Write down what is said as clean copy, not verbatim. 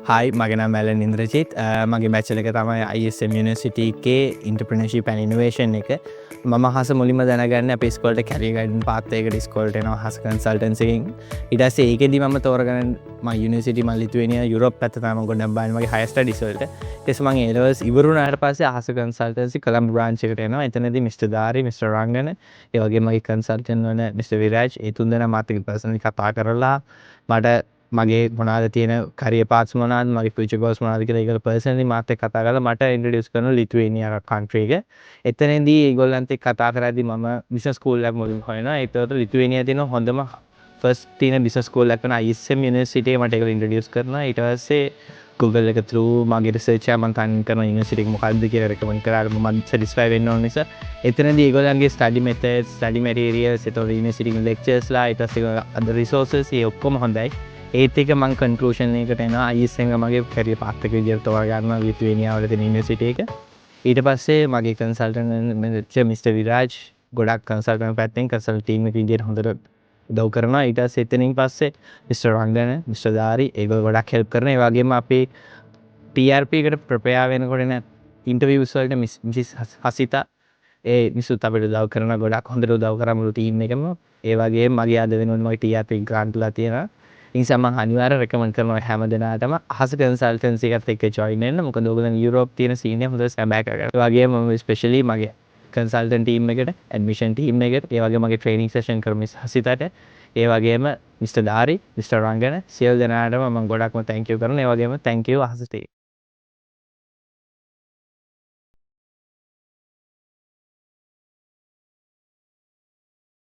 හයි මගෙන මැලන් ඉන්ද්‍රජීත් මගේ බැච්චල එක තමයි ISM University එකේ Entrepreneurship and Innovation එක මම හස මුලින්ම දැනගන්න අපේ ස්කෝල්ට කැරිගඩන් පාත්තයකට ස්කෝල්ට නවා හස කන්සල්ටන්සිකින් ඉටස ඒකෙදි මම තෝරගන යුනිසිට මල්ලිතුවනිය යුරප් ඇත තම ගොඩ බන්මගේ හයස්ට ඩිසල්ට ෙස් මගේ ඒලවස් ඉවරුණට පස හස කන්සල්ටන්සි කළම් බ්‍රාංචිකටයනවා එතනද මිට ධාරි මිට රංගන ඒවගේ මගේ කන්සල්ටන් වන මිට විරාජ් ඒතුන්දන මාතක පසනි කතා කරලා මට මගේ මොනාද තියෙන කරිය පාස් මොනාද මගේ ෆියුචර් ගෝල්ස් මොනාද කියලා ඒගොල්ලෝ පර්සනලි මාත් එක්ක කතා කරලා මට ඉන්ට්‍රොඩියුස් කරන ලිතුවේනියා කන්ට්‍රි එක. එතනදී ඒගොල්ලන්ත් එක්ක කතා කරද්දී මම බිස්නස් ස්කූල් එකක් මුලින් හොයනවා. ඒතකොට ලිතුවේනියා තියෙන හොඳම ෆස්ට් තියෙන බිස්නස් ස්කූල් එකක් වෙන ISM යුනිවර්සිටි එක මට ඒගොල්ලෝ ඉන්ට්‍රොඩියුස් කරනවා. ඊට පස්සේ Google එක through මගේ රිසර්ච් එක මම තන් කරන යුනිවර්සිටි එක මොකක්ද කියලා රෙකමන්ඩ් කරා මම සැටිස්ෆයි වෙන්න ඕන නිසා එතනදී ඒගොල්ලන්ගේ ස්ටඩි මෙතඩ්ස් ස්ටඩි මැටීරියල්ස් ඒතකොට යුනිවර්සිටි ලෙක්චර්ස්ලා ඊට පස්සේ අද රිසෝසස් ඒ ඔක්කොම හොඳයි. ඒත් එක මං කන්ක්ලූෂන් එකට එනවා ISM මගේ කැරියර් පාත් එක විදිහට තෝරගන්න ලිතුවේනියාවල තියෙන යුනිවර්සිටි එක. ඊට පස්සේ මගේ කන්සල්ටන්ට් මිස්ටර් විරාජ් ගොඩක් කන්සල්ටන්ට් පැත්තෙන් කන්සල්ට් ටීම් එක විදිහට හොඳට උදව් කරනවා. ඊට පස්සේ එතනින් පස්සේ මිස්ටර් රංගන මිස්ටර් ධාරි ඒගොල්ලෝ ගොඩක් හෙල්ප් කරනවා. ඒ වගේම අපේ TRP එකට ප්‍රපෙයාර් වෙනකොට නේ ඉන්ටර්විව්ස් වලට මිස් හසිතා ඒ මිසුත් අපිට උදව් කරන ගොඩක් හොඳට උදව් කරා මුළු ටීම් එකම. ඒ වගේම මගේ අද වෙනකොට මගේ TRP ග්‍රාන්ට්ලා තියෙනවා. නිසා මම අනිවාර්යෙන් රෙකමන්ඩ් කරනවා හැම දෙනාටම අහස කන්සල්ටන්සි එකත් එක්ක ජොයින් වෙන්න. මොකද ඕගොල්ලන් යුරෝප් තියෙන සීන් එක හොඳට සැබෑ කරගන්න. ඒ වගේම මම ස්පෙෂලි මගේ කන්සල්ටන්ට් ටීම් එකට, ඇඩ්මිෂන් ටීම් එකට, ඒ වගේම මගේ ට්‍රේනින් සෙෂන් කරන මිස් හසිතට, ඒ වගේම මිස්ටර් ධාරි, මිස්ටර් රංගන සියලු දෙනාටම මම ගොඩක්ම තෑන්ක් යූ කරනවා. ඒ වගේම තෑන්ක් යූ අහස ටීම්.